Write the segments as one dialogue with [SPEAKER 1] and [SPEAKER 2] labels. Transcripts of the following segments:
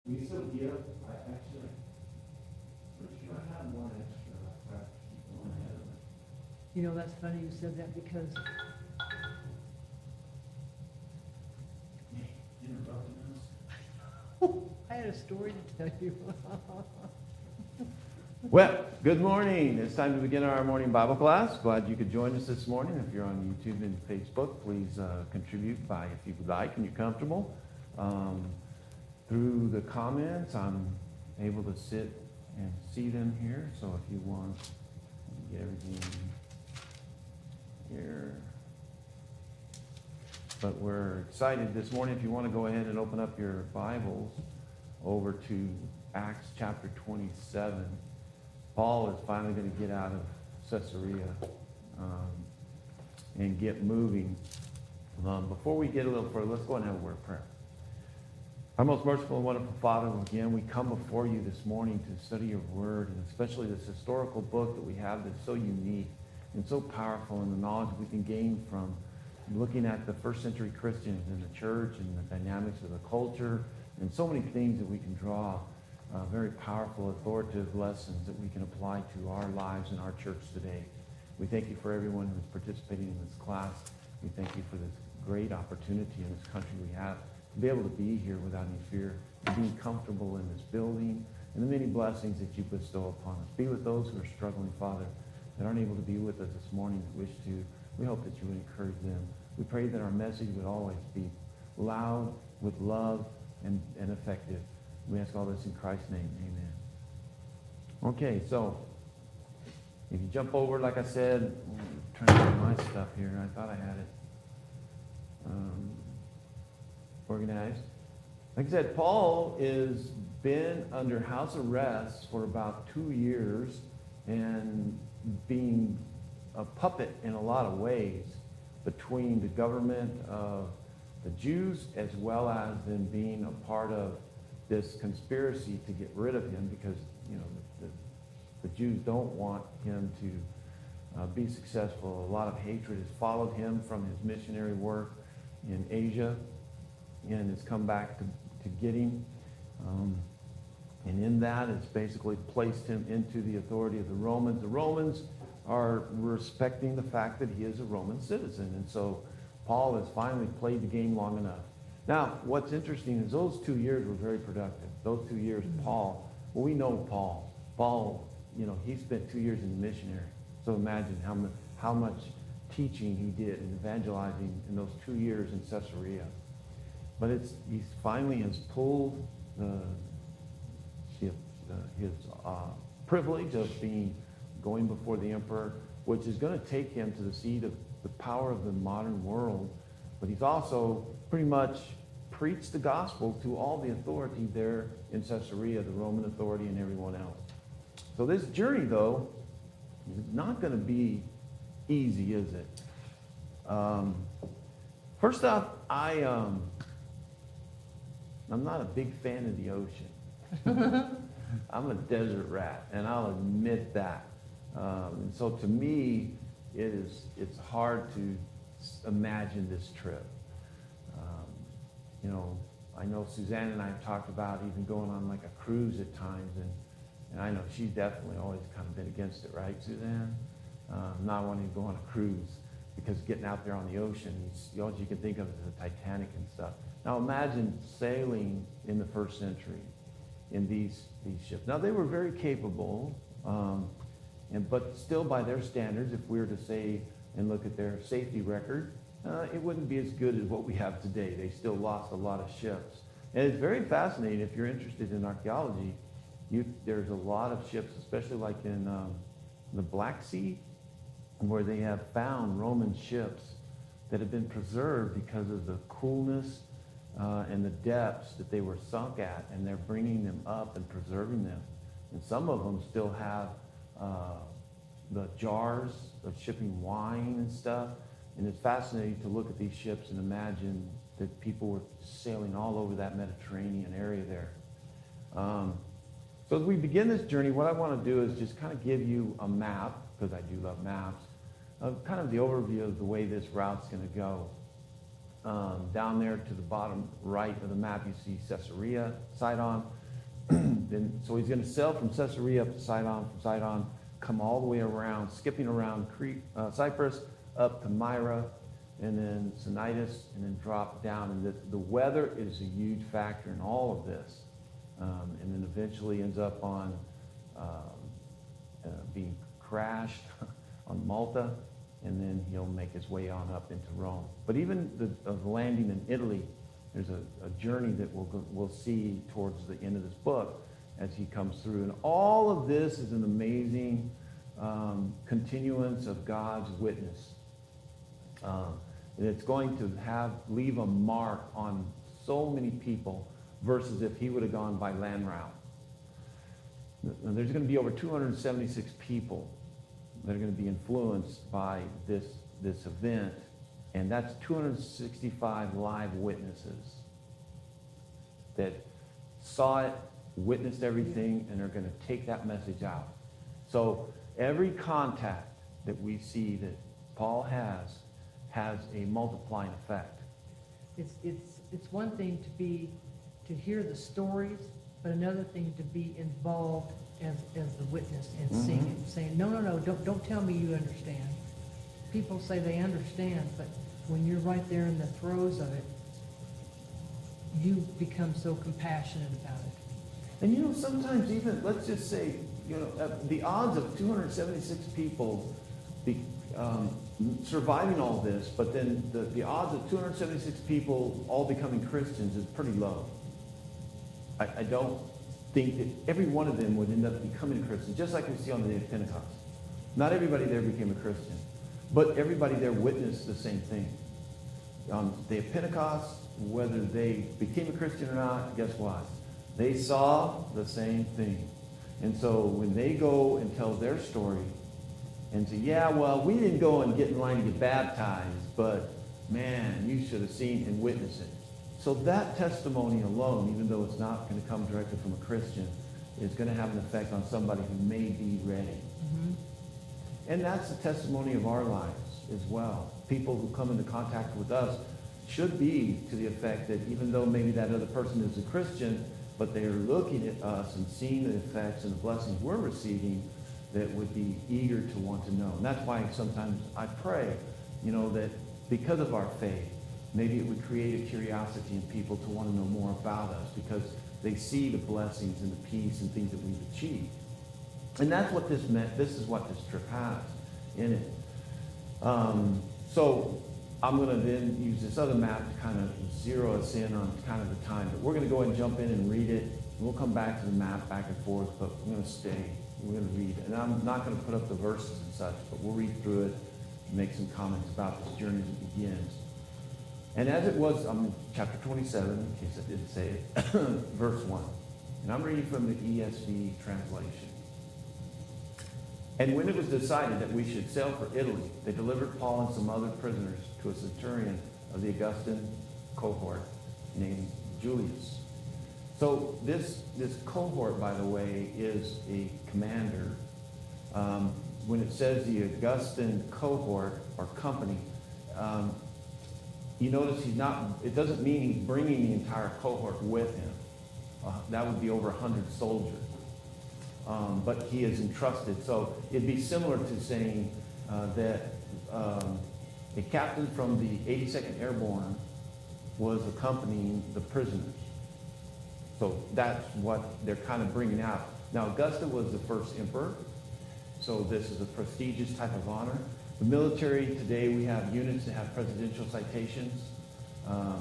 [SPEAKER 1] We still give, I actually, pretty sure I have one extra, I have to keep going ahead of it.
[SPEAKER 2] You know, that's funny you said that because
[SPEAKER 1] Interrupting us.
[SPEAKER 2] I had a story to tell you.
[SPEAKER 3] Well, good morning. It's time to begin our morning Bible class. Glad you could join us this morning. If you're on YouTube and Facebook, please contribute by, if you would like and you're comfortable. Through the comments, I'm able to sit and see them here. So if you want to get everything here. But we're excited this morning. If you want to go ahead and open up your Bibles over to Acts chapter 27. Paul is finally going to get out of Caesarea and get moving. Before we get a little further, let's go ahead and have a word of prayer. Our most merciful and wonderful Father, again, we come before you this morning to study your word, and especially this historical book that we have that's so unique and so powerful in the knowledge we can gain from looking at the first century Christians in the church and the dynamics of the culture and so many things that we can draw very powerful, authoritative lessons that we can apply to our lives and our church today. We thank you for everyone who's participating in this class. We thank you for this great opportunity in this country we have to be able to be here without any fear, to be comfortable in this building, and the many blessings that you bestow upon us. Be with those who are struggling, Father, that aren't able to be with us this morning, that wish to. We hope that you would encourage them. We pray that our message would always be loud, with love, and effective. We ask all this in Christ's name. Amen. Okay, so if you jump over, like I said, I'm trying to get my stuff here. I thought I had it organized. Like I said, Paul has been under house arrest for about 2 years and being a puppet in a lot of ways between the government of the Jews as well as them being a part of this conspiracy to get rid of him because, you know, the Jews don't want him to be successful. A lot of hatred has followed him from his missionary work in Asia and has come back to get him. And in that, it's basically placed him into the authority of the Romans. The Romans are respecting the fact that he is a Roman citizen. And so Paul has finally played the game long enough. Now, what's interesting is those 2 years were very productive. Those 2 years, Paul, well, we know Paul. Paul, you know, he spent 2 years in the missionary. So imagine how much teaching he did and evangelizing in those 2 years in Caesarea. But he finally has pulled his privilege of going before the emperor, which is going to take him to the seat of the power of the modern world. But he's also pretty much preached the gospel to all the authority there in Caesarea, the Roman authority and everyone else. So this journey, though, is not going to be easy, is it? First off, I'm not a big fan of the ocean. I'm a desert rat, and I'll admit that. And so to me, it's hard to imagine this trip. You know, I know Suzanne and I have talked about even going on like a cruise at times, and I know she's definitely always kind of been against it, right, Suzanne? Not wanting to go on a cruise because getting out there on the ocean, all you can think of is the Titanic and stuff. Now imagine sailing in the first century in these ships. Now they were very capable, but still by their standards, if we were to say and look at their safety record, it wouldn't be as good as what we have today. They still lost a lot of ships. And it's very fascinating if you're interested in archaeology. There's a lot of ships, especially like in the Black Sea, where they have found Roman ships that have been preserved because of the coolness and the depths that they were sunk at, and they're bringing them up and preserving them. And some of them still have the jars of shipping wine and stuff. And it's fascinating to look at these ships and imagine that people were sailing all over that Mediterranean area there. So as we begin this journey, what I want to do is just kind of give you a map, because I do love maps, of kind of the overview of the way this route's going to go. Down there to the bottom right of the map, you see Caesarea, Sidon. Then, so he's going to sail from Caesarea up to Sidon, from Sidon, come all the way around, skipping around Cyprus, up to Myra, and then Cnidus, and then drop down. And the weather is a huge factor in all of this. And then eventually ends up on being crashed on Malta, and then he'll make his way on up into Rome. But even the landing in Italy, there's a journey that we'll see towards the end of this book as he comes through. And all of this is an amazing continuance of God's witness. And it's going to leave a mark on so many people versus if he would have gone by land route. There's going to be over 276 people that are going to be influenced by this event, and that's 265 live witnesses that saw it, witnessed everything, and are going to take that message out. So every contact that we see that Paul has a multiplying effect.
[SPEAKER 2] It's one thing to hear the stories, but another thing to be involved as the witness and seeing it, saying, no, don't tell me you understand. People say they understand, but when you're right there in the throes of it, you become so compassionate about it.
[SPEAKER 3] And sometimes even, let's just say, the odds of 276 people surviving all this, but then the odds of 276 people all becoming Christians is pretty low. I don't think that every one of them would end up becoming a Christian, just like we see on the day of Pentecost. Not everybody there became a Christian, but everybody there witnessed the same thing. On the day of Pentecost, whether they became a Christian or not, guess what? They saw the same thing. And so when they go and tell their story and say, yeah, well, we didn't go and get in line to get baptized, but man, you should have seen and witnessed it. So that testimony alone, even though it's not going to come directly from a Christian, is going to have an effect on somebody who may be ready.
[SPEAKER 2] Mm-hmm.
[SPEAKER 3] And that's the testimony of our lives as well. People who come into contact with us should be to the effect that even though maybe that other person is a Christian, but they are looking at us and seeing the effects and the blessings we're receiving, that would be eager to want to know. And that's why sometimes I pray, that because of our faith, maybe it would create a curiosity in people to want to know more about us because they see the blessings and the peace and things that we've achieved. And that's what this meant. This is what this trip has in it. So I'm going to then use this other map to kind of zero us in on kind of the time. But we're going to go ahead and jump in and read it. We'll come back to the map back and forth, but we're going to stay. We're going to read. And I'm not going to put up the verses and such, but we'll read through it and make some comments about this journey as it begins. And as it was, I'm in chapter 27, in case I didn't say it, verse 1. And I'm reading from the ESV translation. And when it was decided that we should sail for Italy, they delivered Paul and some other prisoners to a centurion of the Augustan cohort named Julius. So this cohort, by the way, is a commander. When it says the Augustan cohort or company, you notice it doesn't mean he's bringing the entire cohort with him. That would be over 100 soldiers. But he is entrusted. So it'd be similar to saying that a captain from the 82nd Airborne was accompanying the prisoners. So that's what they're kind of bringing out. Now, Augusta was the first emperor, so this is a prestigious type of honor. The military today, we have units that have presidential citations,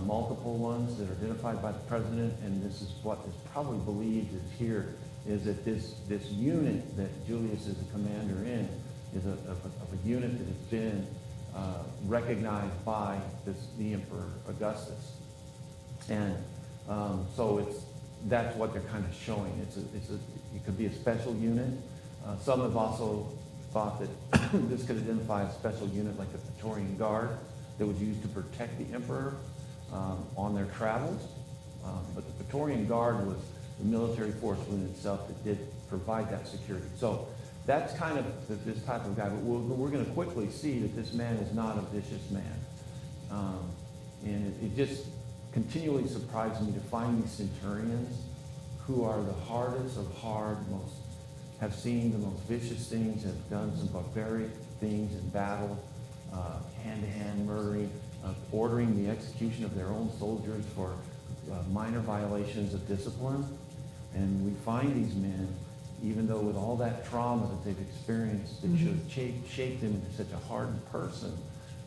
[SPEAKER 3] multiple ones that are identified by the president, and this is what is probably believed is here, is that this unit that Julius is the commander in is of a unit that has been recognized by the Emperor Augustus. And so that's what they're kind of showing. It could be a special unit. Some have also thought that this could identify a special unit like the Praetorian Guard that was used to protect the emperor on their travels. But the Praetorian Guard was the military force within itself that did provide that security. So that's kind of this type of guy. But we're going to quickly see that this man is not a vicious man. And it just continually surprises me to find these centurions who are the hardest of hard, have seen the most vicious things, have done some barbaric things in battle, hand-to-hand murdering, ordering the execution of their own soldiers for minor violations of discipline. And we find these men, even though with all that trauma that they've experienced, that should have shaped them into such a hardened person,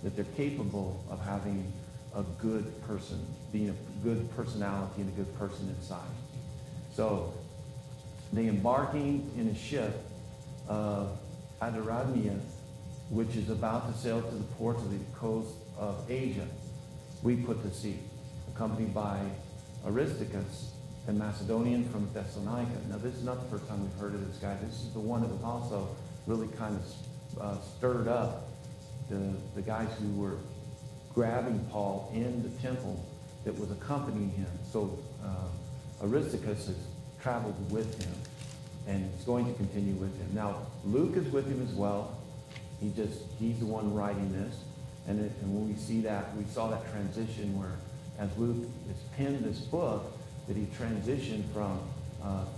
[SPEAKER 3] that they're capable of having a good person, being a good personality and a good person inside. So they embarking in a ship of Adramyttium, which is about to sail to the ports of the coast of Asia. We put to sea, accompanied by Aristarchus, a Macedonian from Thessalonica. Now, this is not the first time we've heard of this guy. This is the one that was also really kind of stirred up the guys who were grabbing Paul in the temple that was accompanying him. So Aristarchus has traveled with him and is going to continue with him. Now, Luke is with him as well. He's the one writing this. And when we see that, we saw that transition where as Luke has penned this book, that he transitioned from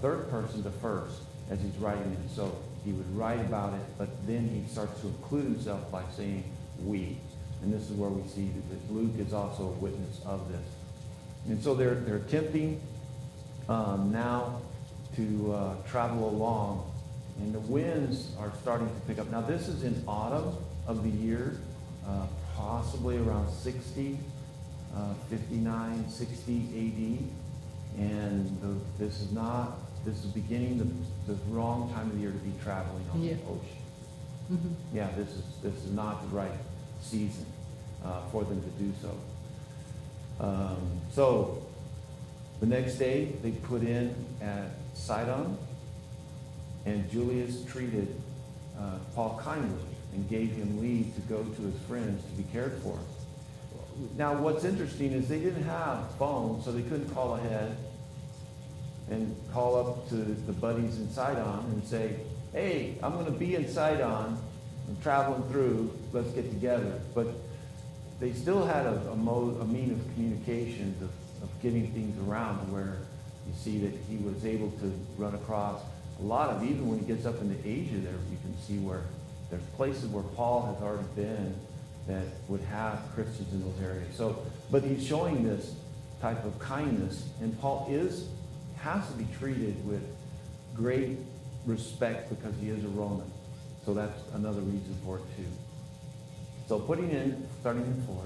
[SPEAKER 3] third person to first as he's writing it. So he would write about it, but then he starts to include himself by saying we. And this is where we see that Luke is also a witness of this. And so they're attempting now to travel along, and the winds are starting to pick up. Now this is in autumn of the year, possibly around 60, 59, 60 AD. And this is beginning the wrong time of the year to be traveling on the ocean. Mm-hmm. Yeah, this is not the right season for them to do so. So the next day they put in at Sidon, and Julius treated Paul kindly and gave him leave to go to his friends to be cared for. Now what's interesting is they didn't have phones, so they couldn't call ahead and call up to the buddies in Sidon and say, hey, I'm going to be in Sidon, I'm traveling through, let's get together. But they still had a mean of communication, of getting things around, where you see that he was able to run across a lot of, even when he gets up into Asia there, you can see where there's places where Paul has already been that would have Christians in those areas. So, but he's showing this type of kindness, and Paul has to be treated with great respect because he is a Roman. So that's another reason for it too. So starting in 4,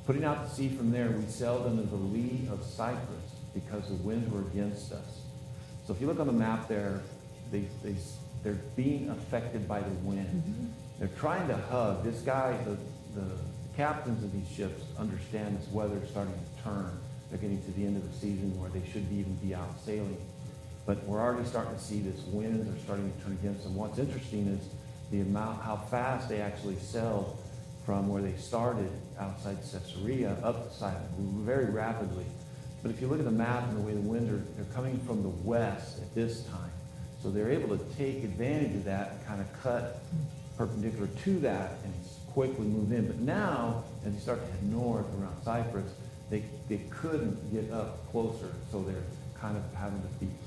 [SPEAKER 3] putting out to sea from there, we sailed under the lee of Cyprus because the winds were against us. So if you look on the map there, they're being affected by the wind. Mm-hmm. They're trying to hug. This guy, the captains of these ships understand this weather is starting to turn. They're getting to the end of the season where they should even be out sailing. But we're already starting to see this winds are starting to turn against them. What's interesting is how fast they actually sailed from where they started outside Caesarea up to Sidon, very rapidly. But if you look at the map and the way the winds they're coming from the west at this time. So they're able to take advantage of that and kind of cut perpendicular to that and quickly move in. But now, as you start to head north around Cyprus, they couldn't get up closer. So they're kind of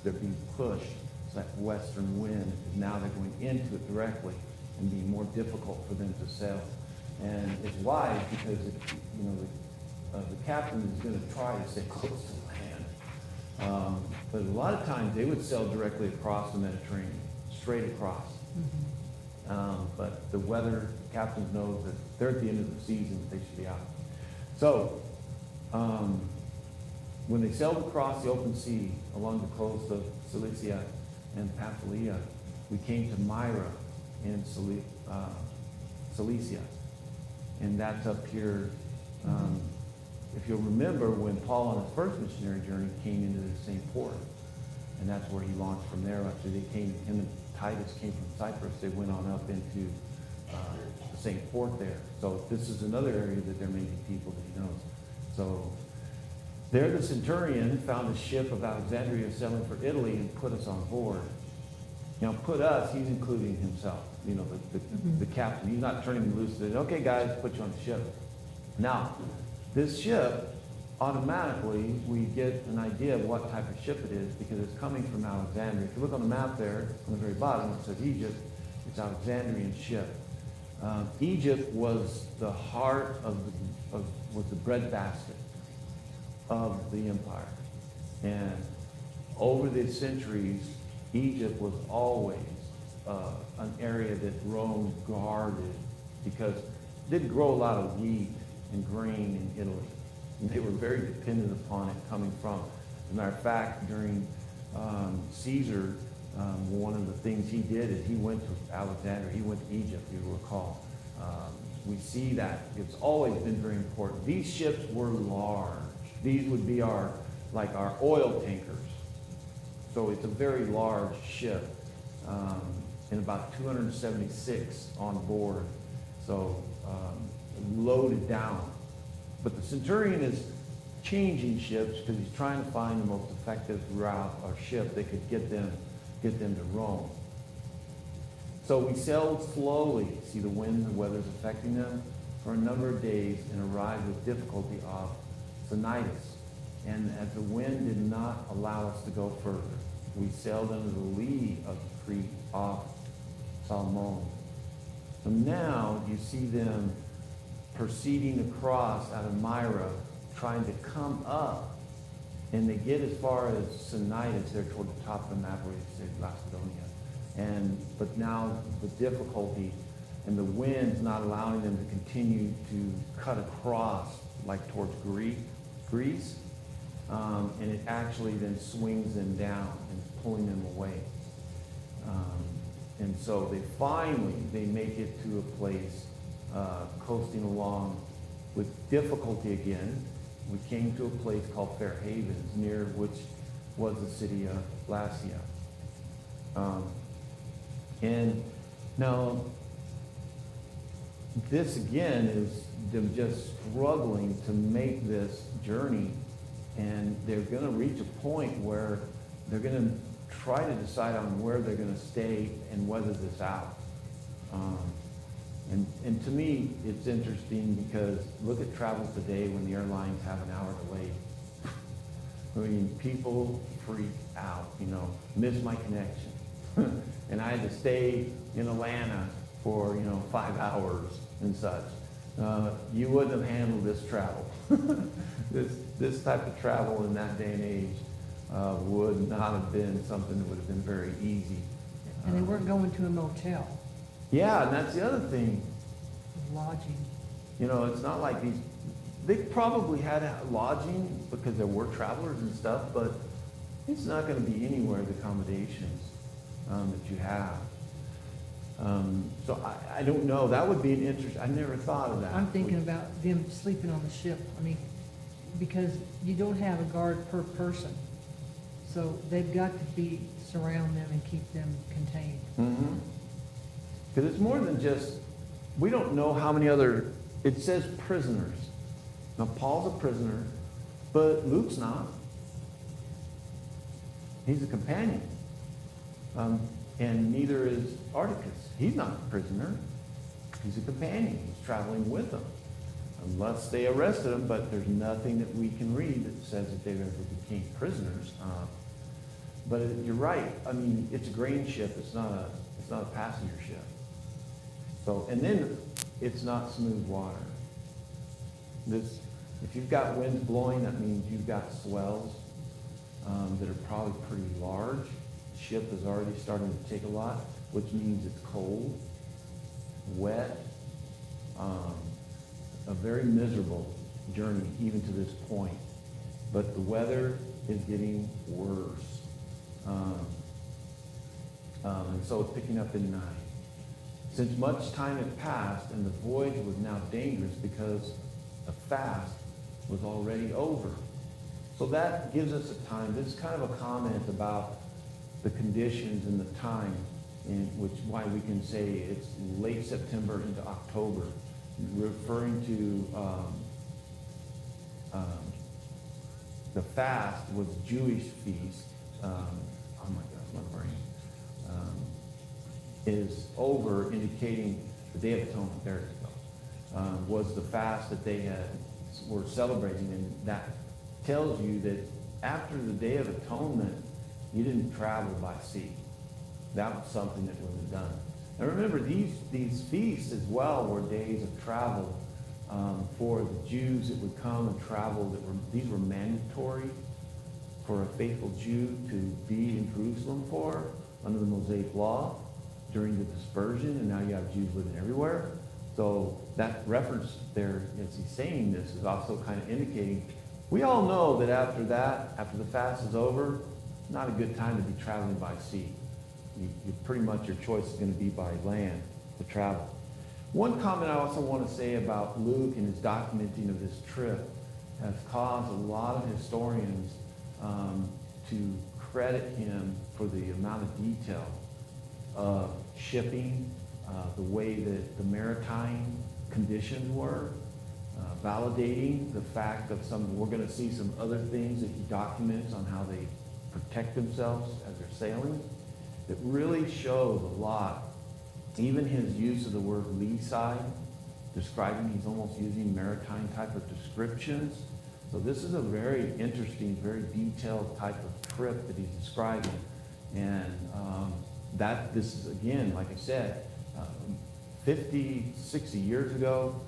[SPEAKER 3] they're being pushed. So that western wind, now they're going into it directly and being more difficult for them to sail. And it's wise because the captain is going to try to stay close to land. But a lot of times they would sail directly across the Mediterranean, straight across. Mm-hmm. But the captains know that they're at the end of the season, they should be out. So when they sailed across the open sea along the coast of Cilicia and Pamphylia, we came to Myra in Cilicia. And that's up here. If you'll remember, when Paul on his first missionary journey came into the same port, and that's where he launched from there. After him and Titus came from Cyprus, they went on up into the same port there. So this is another area that there may be people that he knows. So there the centurion found a ship of Alexandria sailing for Italy and put us on board. Now, put us, he's including himself, the captain. He's not turning him loose and saying, okay, guys, put you on the ship. Now, this ship automatically we get an idea of what type of ship it is because it's coming from Alexandria. If you look on the map there, on the very bottom, it says Egypt. It's Alexandrian ship. Egypt was the heart was the breadbasket of the empire. And over the centuries, Egypt was always an area that Rome guarded because it didn't grow a lot of wheat and grain in Italy. And they were very dependent upon it coming from. As a matter of fact, during Caesar, one of the things he did is he went to Alexandria, he went to Egypt, you'll recall. We see that it's always been very important. These ships were large. These would be our oil tankers. So it's a very large ship, and about 276 on board. So loaded down. But the Centurion is changing ships because he's trying to find the most effective route or ship that could get them to Rome. So we sailed slowly, see the wind and weather's affecting them, for a number of days and arrived with difficulty off Cnidus. And as the wind did not allow us to go further, we sailed under the lee of Crete off Salmon. So now you see them proceeding across out of Myra, trying to come up, and they get as far as Cnidus there toward the top of the map where you say Macedonia. But now the difficulty and the wind's not allowing them to continue to cut across like towards Greece. And it actually then swings them down and pulling them away. And so they make it to a place coasting along with difficulty again. We came to a place called Fair Havens, near which was the city of Lasea. And now, this again is them just struggling to make this journey, and they're going to reach a point where they're going to try to decide on where they're going to stay and weather this out. And to me, it's interesting because look at travel today when the airlines have an hour delay. I mean, people freak out, miss my connection. And I had to stay in Atlanta for, 5 hours and such. You wouldn't have handled this travel. This type of travel in that day and age would not have been something that would have been very easy.
[SPEAKER 2] And they weren't going to a motel.
[SPEAKER 3] Yeah, and that's the other thing.
[SPEAKER 2] Lodging.
[SPEAKER 3] It's not like they probably had lodging because there were travelers and stuff, but it's not going to be anywhere the accommodations that you have. So I don't know. That would be an interesting, I never thought of that.
[SPEAKER 2] I'm thinking about them sleeping on the ship. I mean, because you don't have a guard per person. So they've got to surround them and keep them contained.
[SPEAKER 3] Mm-hmm. Because it's more than just, we don't know how many other, it says prisoners. Now, Paul's a prisoner, but Luke's not. He's a companion. And neither is Articus. He's not a prisoner. He's a companion. He's traveling with them. Unless they arrested him, but there's nothing that we can read that says that they ever became prisoners. But you're right. I mean, it's a grain ship. It's not a passenger ship. So, and then it's not smooth water. If you've got winds blowing, that means you've got swells that are probably pretty large. The ship is already starting to take a lot, which means it's cold, wet, a very miserable journey even to this point. But the weather is getting worse. And so it's picking up in night. Since much time had passed and the voyage was now dangerous because the fast was already over. So that gives us a time. This is kind of a comment about the conditions and the time in which why we can say it's late September into October, referring to the fast was Jewish feast. Oh my gosh, my brain. Is over, indicating the Day of Atonement, there it goes, was the fast that they were celebrating, and that tells you that after the Day of Atonement, you didn't travel by sea. That was something that wasn't done. And remember, these feasts as well were days of travel for the Jews that would come and travel. These were mandatory for a faithful Jew to be in Jerusalem for under the Mosaic law during the dispersion, and now you have Jews living everywhere. So that reference there, as he's saying this, is also kind of indicating, we all know that after the fast is over, not a good time to be traveling by sea. You pretty much, your choice is going to be by land to travel. One comment I also want to say about Luke and his documenting of this trip has caused a lot of historians to credit him for the amount of detail of shipping, the way that the maritime conditions were, validating the fact of we're going to see some other things that he documents on how they protect themselves as they're sailing. It really shows a lot. Even his use of the word lee side, describing, he's almost using maritime type of descriptions. So this is a very interesting, very detailed type of trip that he's describing. And this is, again, like I said, 50, 60 years ago,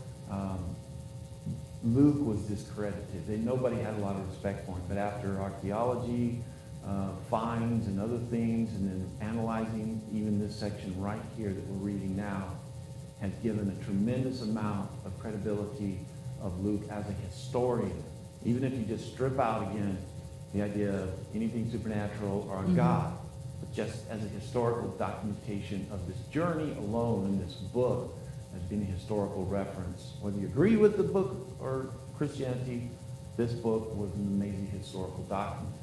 [SPEAKER 3] Luke was discredited. Nobody had a lot of respect for him. But after archaeology, finds and other things, and then analyzing even this section right here that we're reading now, has given a tremendous amount of credibility of Luke as a historian. Even if you just strip out again the idea of anything supernatural or a God, but just as a historical documentation of this journey alone in this book as being a historical reference. Whether you agree with the book or Christianity, this book was an amazing historical document.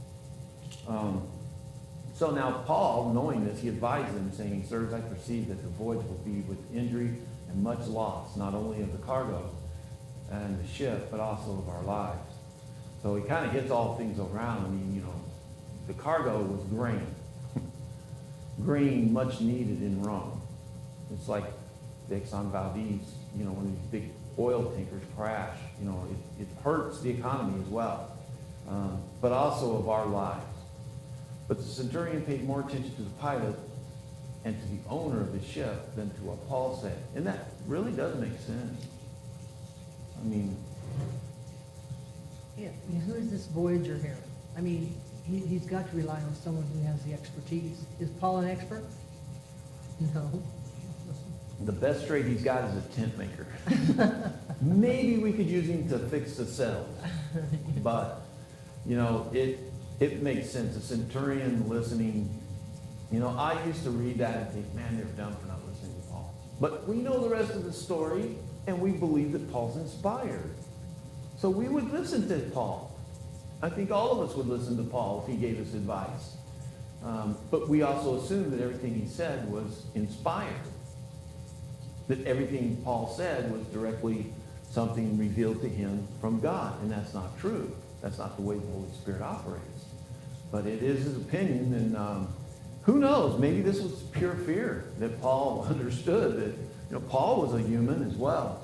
[SPEAKER 3] So now Paul, knowing this, he advised them, saying, "Sirs, I perceive that the voyage will be with injury and much loss, not only of the cargo and the ship, but also of our lives." So he kind of hits all things around. I mean, the cargo was grain. Grain much needed in Rome. It's like the Exxon Valdez, when these big oil tankers crash, it hurts the economy as well, but also of our lives. But the centurion paid more attention to the pilot and to the owner of the ship than to what Paul said. And that really does make sense. I mean,
[SPEAKER 2] Yeah, who is this voyager here? I mean, he's got to rely on someone who has the expertise. Is Paul an expert? No.
[SPEAKER 3] the best trade he's got is a tent maker. Maybe we could use him to fix the sails. But, it makes sense. A centurion listening, I used to read that and think, man, they're dumb for not listening to Paul. But we know the rest of the story, and we believe that Paul's inspired. So we would listen to Paul. I think all of us would listen to Paul if he gave us advice. But we also assume that everything he said was inspired. That everything Paul said was directly something revealed to him from God. And that's not true. That's not the way the Holy Spirit operates. But it is his opinion, and who knows? Maybe this was pure fear that Paul understood that Paul was a human as well.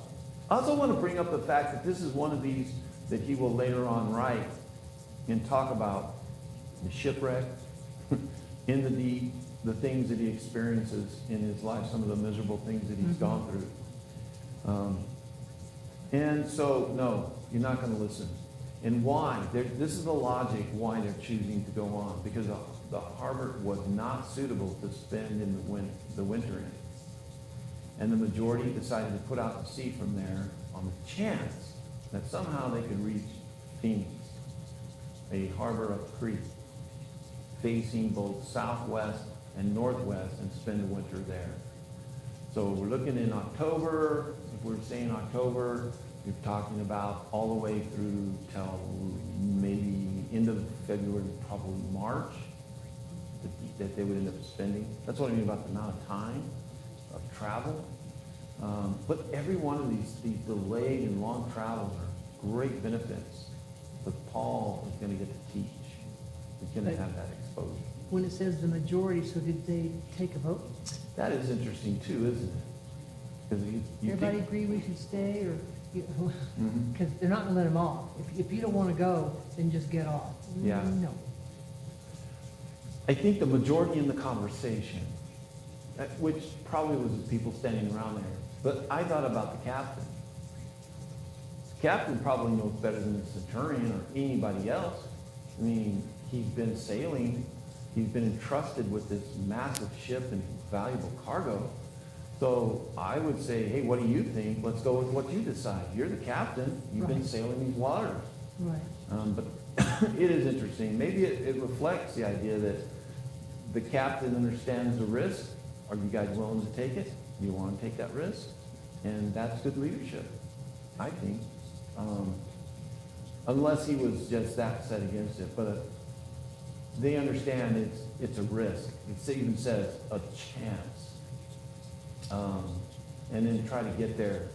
[SPEAKER 3] I also want to bring up the fact that this is one of these that he will later on write and talk about the shipwreck in the deep, the things that he experiences in his life, some of the miserable things that he's gone through. And so, no, you're not going to listen. And why? This is the logic why they're choosing to go on. Because the harbor was not suitable to spend in the winter in. And the majority decided to put out to sea from there on the chance that somehow they could reach Phoenix, a harbor of Crete, facing both southwest and northwest, and spend the winter there. So we're looking in October. If we're saying October, you're talking about all the way through till maybe end of February, probably March, that they would end up spending. That's what I mean about the amount of time of travel. But every one of these delayed and long travels are great benefits. But Paul is going to get to teach. He's going to have that exposure.
[SPEAKER 2] When it says the majority, so did they take a vote?
[SPEAKER 3] That is interesting too, isn't it? Because
[SPEAKER 2] Everybody agree we should stay, or
[SPEAKER 3] Mhm.
[SPEAKER 2] Because they're not gonna let them off. If you don't wanna go, then just get off.
[SPEAKER 3] Yeah.
[SPEAKER 2] No.
[SPEAKER 3] I think the majority in the conversation, which probably was the people standing around there, but I thought about the captain. The captain probably knows better than the centurion or anybody else. I mean, he's been sailing, he's been entrusted with this massive ship and valuable cargo. So I would say, hey, what do you think? Let's go with what you decide. You're the captain, you've been
[SPEAKER 2] Right.
[SPEAKER 3] sailing these waters.
[SPEAKER 2] Right.
[SPEAKER 3] But it is interesting. Maybe it reflects the idea that the captain understands the risk. Are you guys willing to take it? You want to take that risk? And that's good leadership, I think. Unless he was just that set against it. But they understand it's a risk. It even says a chance. And then try to get there.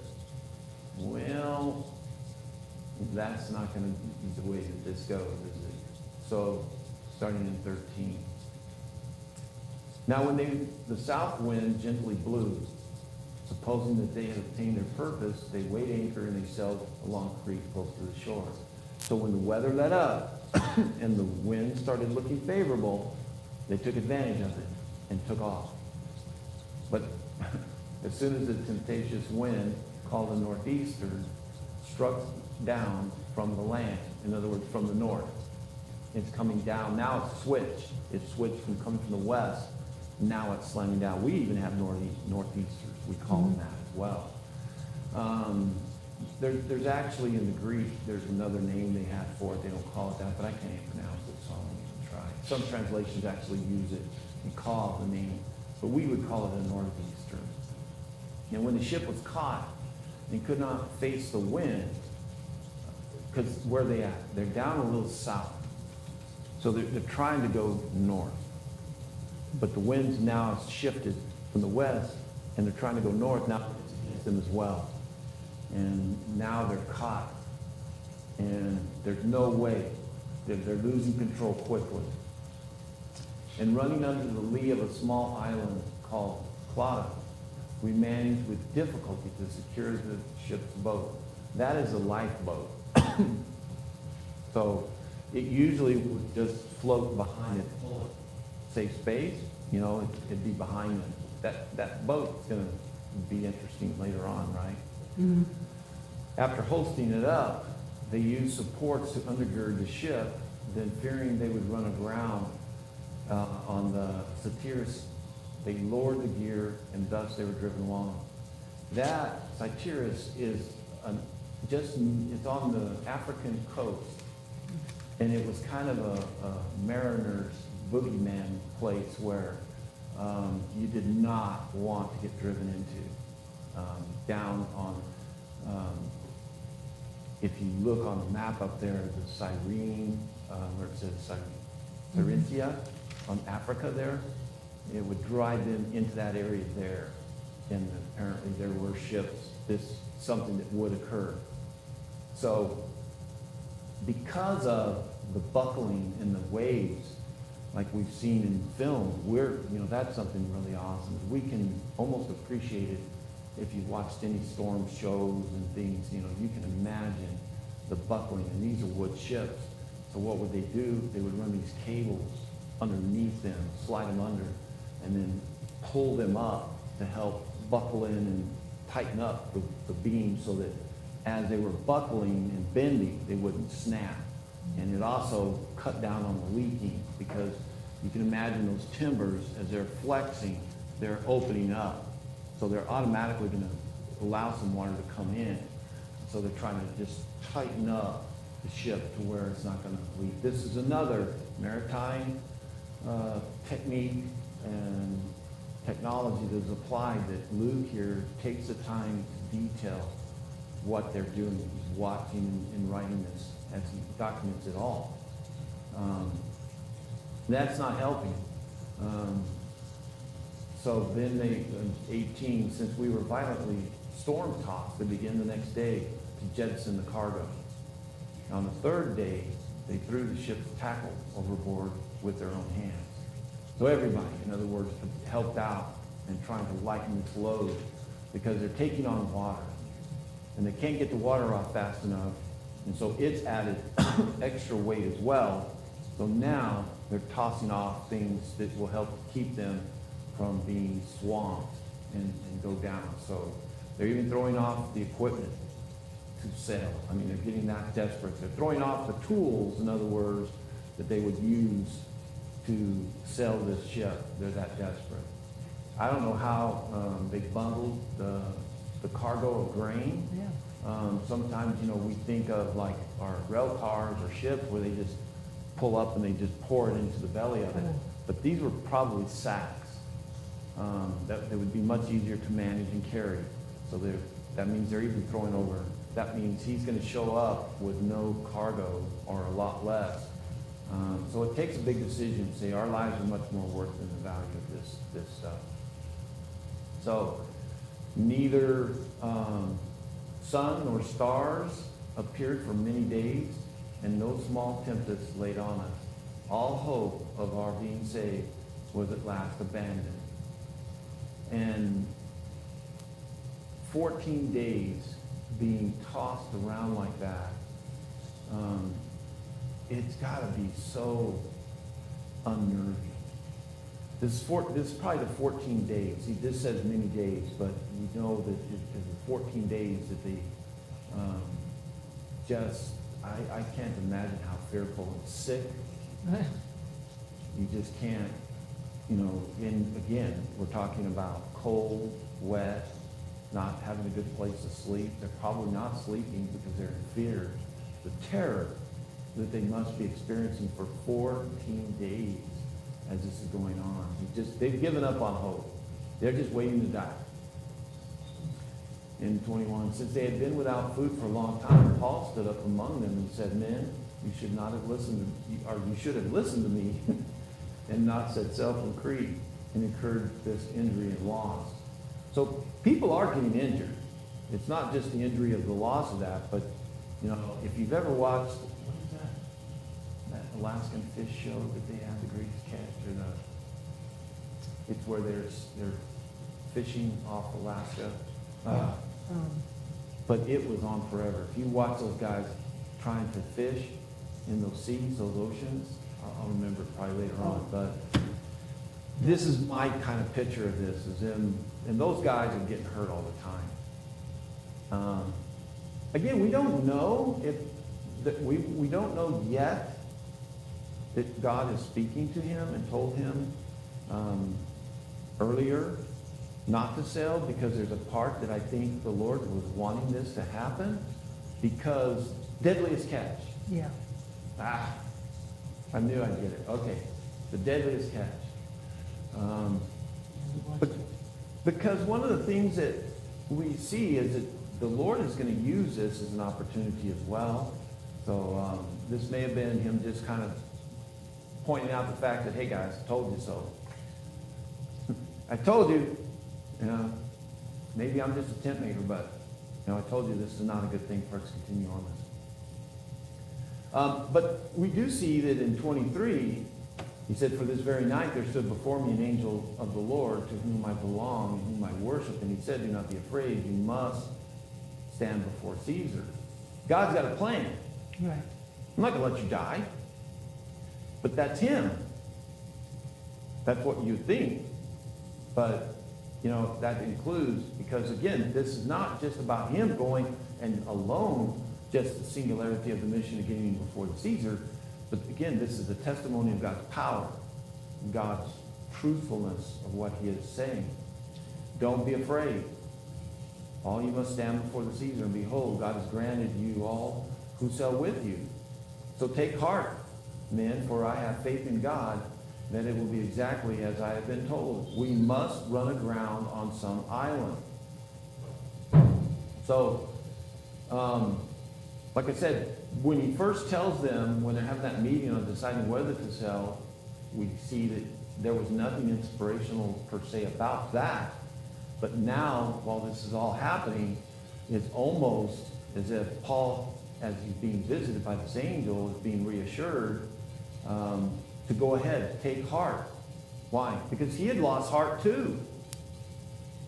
[SPEAKER 3] Well, that's not going to be the way that this goes, is it? So, starting in 13. Now, when the south wind gently blew, supposing that they had obtained their purpose, they weighed anchor and they sailed along the creek close to the shore. So when the weather let up and the wind started looking favorable, they took advantage of it and took off. But as soon as the tempestuous wind, called the northeaster, struck down from the land, in other words, from the north, it's coming down. Now it's switched. It's switched from coming from the west. Now it's slamming down. We even have northeasters. We call them that as well. There's actually in the Greek, there's another name they have for it. They don't call it that, but I can't even pronounce it, so I won't even try. Some translations actually use it and call it the name, but we would call it a northeaster. And when the ship was caught and could not face the wind, because where are they at? They're down a little south. So they're trying to go north. But the winds now have shifted from the west, and they're trying to go north. Now it's against them as well. And now they're caught. And there's no way. They're losing control quickly. And running under the lee of a small island called Clauda, we managed with difficulty to secure the ship's boat. That is a lifeboat. So it usually would just float behind it. Safe space, it'd be behind them. That boat's going to be interesting later on, right?
[SPEAKER 2] Mm-hmm.
[SPEAKER 3] After hoisting it up, they used supports to undergird the ship, then fearing they would run aground on the Satyrus, they lowered the gear, and thus they were driven along. That Satyrus is it's on the African coast, and it was kind of a mariner's boogeyman place where you did not want to get driven into. Down on, if you look on the map up there, the Cyrene, where it says Carinthia, on Africa there, it would drive them into that area there. And apparently there were ships, something that would occur. So, because of the buckling and the waves, like we've seen in film, that's something really awesome. We can almost appreciate it if you've watched any storm shows and things, you can imagine the buckling, and these are wood ships. So what would they do? They would run these cables underneath them, slide them under, and then pull them up to help buckle in and tighten up the beam so that as they were buckling and bending, they wouldn't snap. And it also cut down on the leaking, because you can imagine those timbers, as they're flexing, they're opening up. So they're automatically going to allow some water to come in. So they're trying to just tighten up the ship to where it's not going to leak. This is another maritime technique and technology that is applied that Luke here takes the time to detail what they're doing. He's watching and writing this as he documents it all. That's not helping. So then they, 18, since we were violently storm-tossed, they began the next day to jettison the cargo. On the third day, they threw the ship's tackle overboard with their own hands. So everybody, in other words, helped out in trying to lighten this load, because they're taking on water. and they can't get the water off fast enough, and so it's added extra weight as well. So now they're tossing off things that will help keep them from being swamped and go down. So they're even throwing off the equipment to sail. I mean, they're getting that desperate. They're throwing off the tools, in other words, that they would use to sail this ship. They're that desperate. I don't know how they bundled the cargo of grain.
[SPEAKER 2] Yeah.
[SPEAKER 3] Sometimes, we think of like our rail cars or ships where they just pull up and they just pour it into the belly of it. But these were probably sacks that would be much easier to manage and carry. So that means they're even throwing over. That means he's going to show up with no cargo or a lot less. So it takes a big decision to say our lives are much more worth than the value of this stuff. So neither sun nor stars appeared for many days, and no small tempest laid on us. All hope of our being saved was at last abandoned. And 14 days being tossed around like that, it's got to be so unnerving. This is probably the 14 days. See, this says many days, but we know that it's the 14 days that they I can't imagine how fearful and sick. You just can't, and again, we're talking about cold, wet, not having a good place to sleep. They're probably not sleeping because they're in fear. The terror that they must be experiencing for 14 days as this is going on. They've given up on hope. They're just waiting to die. In 21, since they had been without food for a long time, Paul stood up among them and said, "Men, you should not have listened to, or you should have listened to me and not set sail from Crete and incurred this injury and loss." So people are getting injured. It's not just the injury of the loss of that, but if you've ever watched, what is that Alaskan fish show that they have, the greatest catch, or it's where they're fishing off Alaska. But it was on forever. If you watch those guys trying to fish in those seas, those oceans, I'll remember it probably later on. But this is my kind of picture of this, is them, and those guys are getting hurt all the time. Again, we don't know we don't know yet that God is speaking to him and told him earlier not to sail, because there's a part that I think the Lord was wanting this to happen, because deadliest catch.
[SPEAKER 2] Yeah.
[SPEAKER 3] I knew I'd get it. Okay, the deadliest catch. But because one of the things that we see is that the Lord is going to use this as an opportunity as well. So this may have been him just kind of pointing out the fact that, hey guys, I told you so. I told you. Maybe I'm just a tent maker, but I told you this is not a good thing for us to continue on this. But we do see that in 23, he said, "For this very night there stood before me an angel of the Lord, to whom I belong and whom I worship. And he said, 'Do not be afraid. You must stand before Caesar.'" God's got a plan.
[SPEAKER 2] Right.
[SPEAKER 3] I'm not going to let you die. But that's him. That's what you think. But that includes, because again, this is not just about him going and alone, just the singularity of the mission of getting before the Caesar, but again, this is the testimony of God's power, God's truthfulness of what he is saying. Don't be afraid. All you must stand before the Caesar, and behold, God has granted you all who sail with you. So take heart, men, for I have faith in God, that it will be exactly as I have been told. We must run aground on some island. So, like I said, when he first tells them, when they're having that meeting on deciding whether to sail, we see that there was nothing inspirational per se about that. But now, while this is all happening, it's almost as if Paul, as he's being visited by this angel, is being reassured to go ahead, take heart. Why? Because he had lost heart too.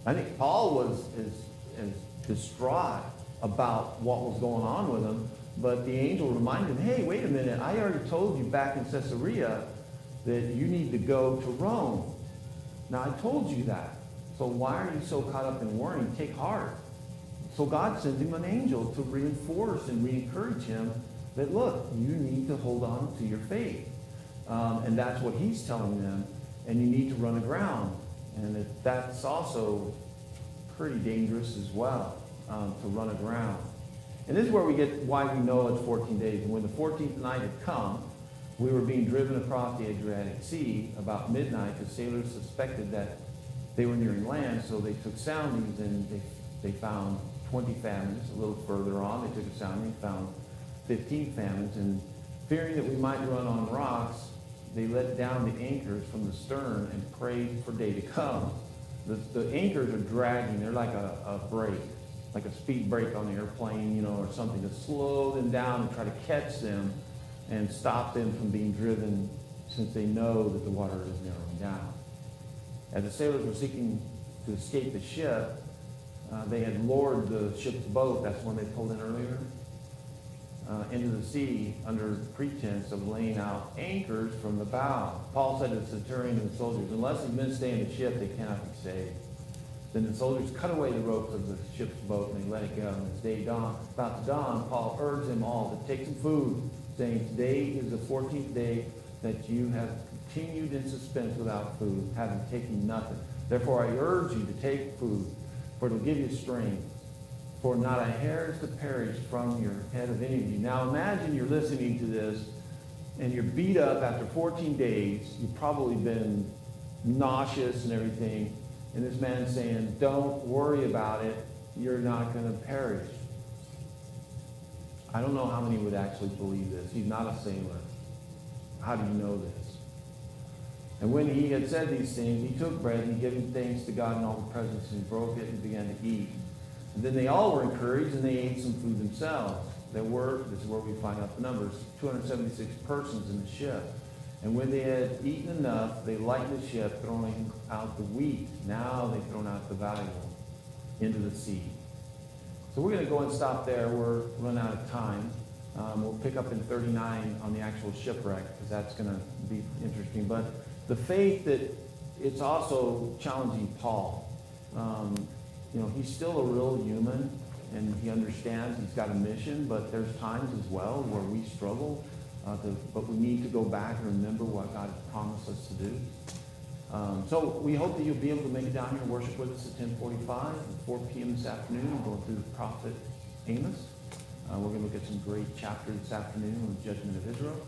[SPEAKER 3] I think Paul was as distraught about what was going on with him. But the angel reminded him, hey, wait a minute, I already told you back in Caesarea that you need to go to Rome. Now, I told you that. So why are you so caught up in worrying? Take heart. So God sends him an angel to reinforce and re-encourage him that, look, you need to hold on to your faith. And that's what he's telling them. And you need to run aground. And that's also pretty dangerous as well, to run aground. And this is where we get why we know it's 14 days. And when the 14th night had come, we were being driven across the Adriatic Sea about midnight. The sailors suspected that they were nearing land, so they took soundings, and they found 20 famines. A little further on, they took a sounding, found 15 famines. And fearing that we might run on rocks, they let down the anchors from the stern and prayed for day to come. The anchors are dragging. They're like a brake, like a speed brake on an airplane, or something to slow them down and try to catch them and stop them from being driven, since they know that the water is narrowing down. As the sailors were seeking to escape the ship, they had lowered the ship's boat, that's when they pulled in earlier, into the sea under pretense of laying out anchors from the bow. Paul said to the centurion and the soldiers, unless these men stay in the ship, they cannot be saved. Then the soldiers cut away the ropes of the ship's boat and they let it go. And as day dawned, about to dawn, Paul urged them all to take some food, saying, today is the 14th day that you have continued in suspense without food, having taken nothing. Therefore I urge you to take food, for it will give you strength. For not a hair is to perish from your head of any of you. Now imagine you're listening to this and you're beat up after 14 days. You've probably been nauseous and everything. And this man's saying, don't worry about it. You're not going to perish. I don't know how many would actually believe this. He's not a sailor. How do you know this? And when he had said these things, he took bread and he gave thanks to God in all the presence, and he broke it and began to eat. And then they all were encouraged, and they ate some food themselves. There were, this is where we find out the numbers, 276 persons in the ship. And when they had eaten enough, they lightened the ship, throwing out the wheat. Now they've thrown out the valuable into the sea. So we're going to go and stop there. We're running out of time. We'll pick up in 39 on the actual shipwreck, because that's going to be interesting. But the faith that it's also challenging Paul. He's still a real human, and he understands he's got a mission, but there's times as well where we struggle, but we need to go back and remember what God has promised us to do. So we hope that you'll be able to make it down here and worship with us at 10:45 and 4 p.m. this afternoon. We're going through the prophet Amos. We're going to look at some great chapters this afternoon on the judgment of Israel.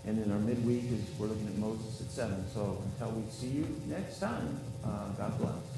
[SPEAKER 3] And then our midweek we're looking at Moses at 7. So until we see you next time, God bless.